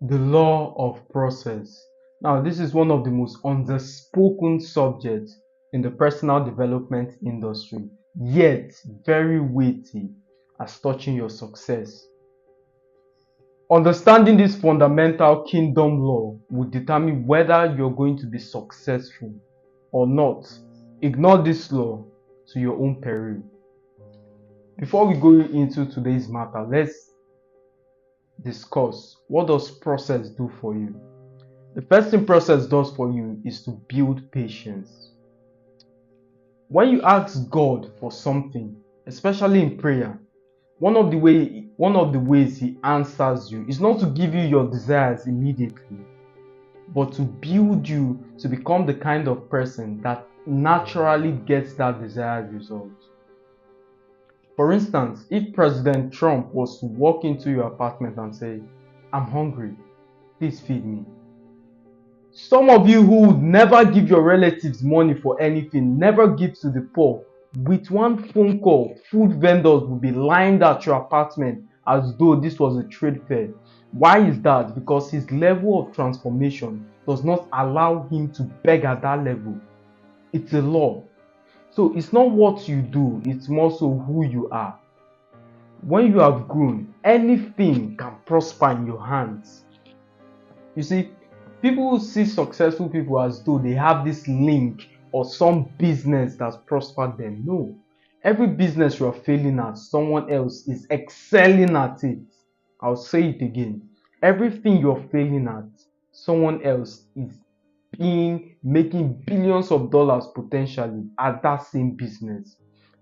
The law of process. Now, this is one of the most underspoken subjects in the personal development industry, yet very weighty as touching your success. Understanding this fundamental kingdom law will determine whether you're going to be successful or not. Ignore this law to your own peril. Before we go into today's matter, let's discuss what does process do for you. The first thing process does for you is to build patience. When you ask God for something, especially in prayer, one of the ways he answers you is not to give you your desires immediately, but to build you to become the kind of person that naturally gets that desired result. For instance, if President Trump was to walk into your apartment and say, "I'm hungry, please feed me." Some of you who would never give your relatives money for anything, never give to the poor, with one phone call, food vendors will be lined at your apartment as though this was a trade fair. Why is that? Because his level of transformation does not allow him to beg at that level. It's a law. So it's not what you do, it's more so who you are. When you have grown, anything can prosper in your hands. You see, people see successful people as though they have this link or some business that's prospered them. No. Every business you're failing at, someone else is excelling at it. I'll say it again. Everything you're failing at, someone else is making billions of dollars potentially at that same business.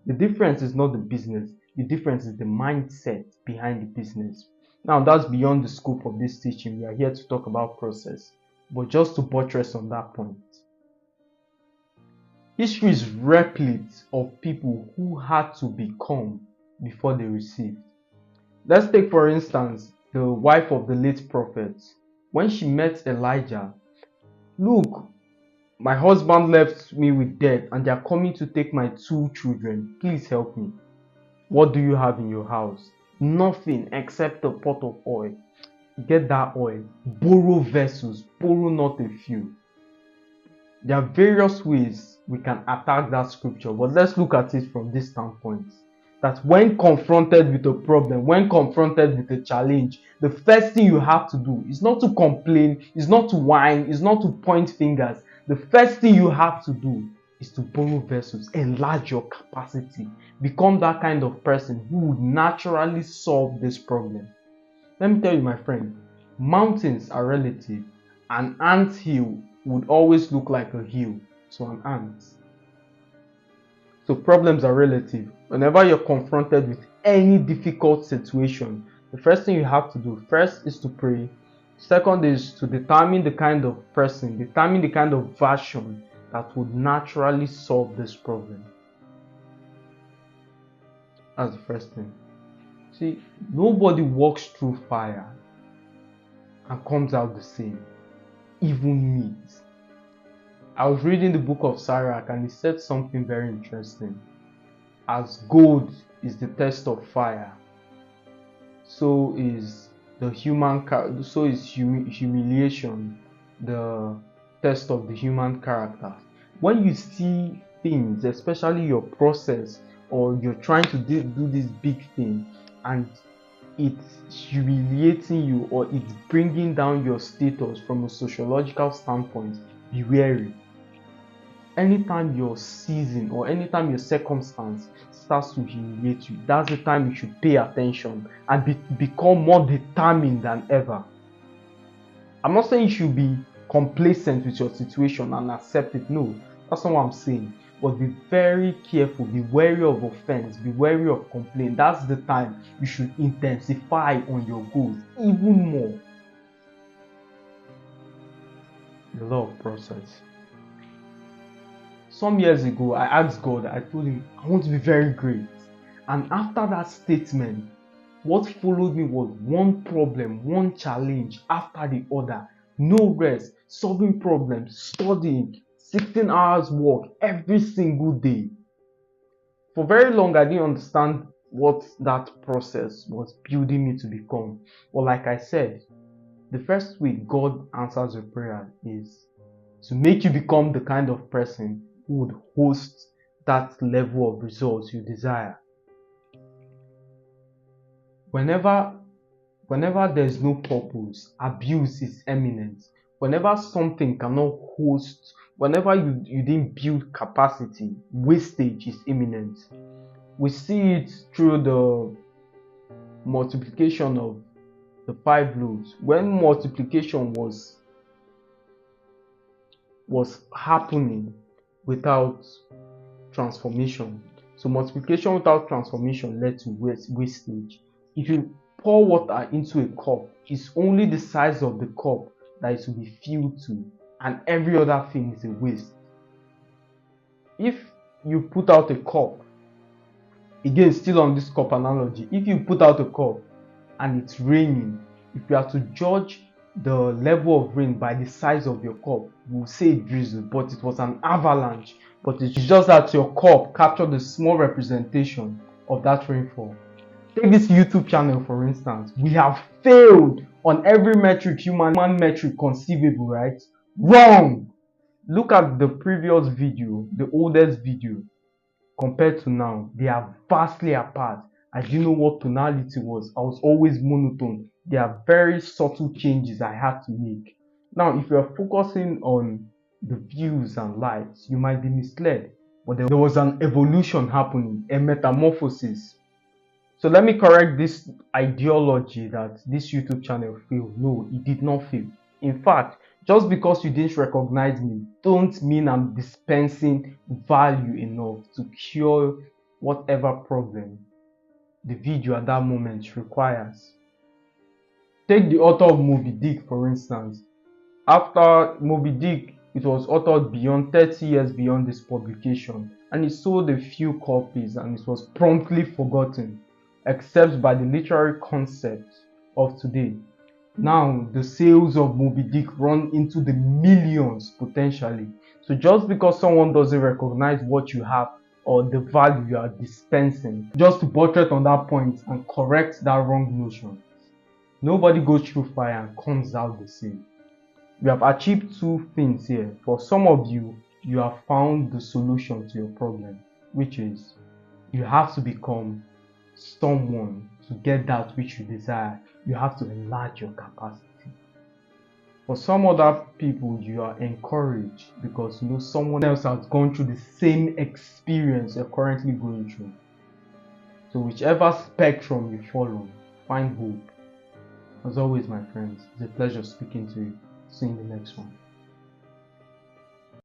The difference is not the business, the difference is the mindset behind the business. Now, that's beyond the scope of this teaching. We are here to talk about process. But just to buttress on that point, history is replete of people who had to become before they received. Let's take, for instance, the wife of the late prophet. When she met Elijah, "Look, my husband left me with debt and they are coming to take my 2 children. Please help me." What do you have in your house? Nothing except a pot of oil. Get that oil. Borrow vessels. Borrow not a few. There are various ways we can attack that scripture, but let's look at it from this standpoint. That when confronted with a problem, when confronted with a challenge, the first thing you have to do is not to complain, is not to whine, is not to point fingers. The first thing you have to do is to borrow vessels, enlarge your capacity, become that kind of person who would naturally solve this problem. Let me tell you, my friend, mountains are relative. An ant hill would always look like a hill to an ant. So problems are relative. Whenever you're confronted with any difficult situation, the first thing you have to do first is to pray. Second is to determine the kind of person, determine the kind of version that would naturally solve this problem. That's the first thing. See, nobody walks through fire and comes out the same, even meat. I was reading the book of Sirach and he said something very interesting. As gold is the test of fire, so is humiliation the test of the human character. When you see things, especially your process, or you're trying to do this big thing and it's humiliating you or it's bringing down your status from a sociological standpoint, be wary. Anytime your season or anytime your circumstance starts to humiliate you, that's the time you should pay attention and become more determined than ever. I'm not saying you should be complacent with your situation and accept it. No, that's not what I'm saying. But be very careful, be wary of offense, be wary of complaint. That's the time you should intensify on your goals even more. The law of process. Some years ago, I asked God, I told him, I want to be very great. And after that statement, what followed me was one problem, one challenge after the other. No rest, solving problems, studying, 16 hours work every single day. For very long, I didn't understand what that process was building me to become. But like I said, The first way God answers your prayer is to make you become the kind of person who would host that level of results you desire. Whenever there's no purpose, abuse is imminent. Whenever something cannot host, whenever you didn't build capacity, wastage is imminent. We see it through the multiplication of the 5 loaves. When multiplication was happening without transformation, so multiplication without transformation led to wastage. If you pour water into a cup, it's only the size of the cup that it will be filled to, and every other thing is a waste. If you put out a cup, again still on this cup analogy, if you put out a cup and it's raining, if you are to judge the level of rain by the size of your cup, we'll say it drizzled, but it was an avalanche. But it's just that your cup captured a small representation of that rainfall. Take this YouTube channel for instance. We have failed on every metric, human metric conceivable, right? Wrong! Look at the previous video, the oldest video, compared to now. They are vastly apart. I didn't know what tonality was. I was always monotone. There are very subtle changes I had to make. Now, if you're focusing on the views and likes, you might be misled. But there was an evolution happening, a metamorphosis. So let me correct this ideology that this YouTube channel failed. No, it did not fail. In fact, just because you didn't recognize me, don't mean I'm dispensing value enough to cure whatever problem the video at that moment requires. Take the author of Moby Dick, for instance. After Moby Dick, it was authored beyond 30 years beyond this publication, and it sold a few copies and it was promptly forgotten, except by the literary concept of today. Now, the sales of Moby Dick run into the millions potentially. So just because someone doesn't recognize what you have or the value you are dispensing, just to buttress on that point and correct that wrong notion, nobody goes through fire and comes out the same. We have achieved 2 things here. For some of you, you have found the solution to your problem, which is you have to become someone to get that which you desire. You have to enlarge your capacity. For some other people, you are encouraged because you know someone else has gone through the same experience you're currently going through. So whichever spectrum you follow, find hope. As always, my friends, it's a pleasure speaking to you. See you in the next one.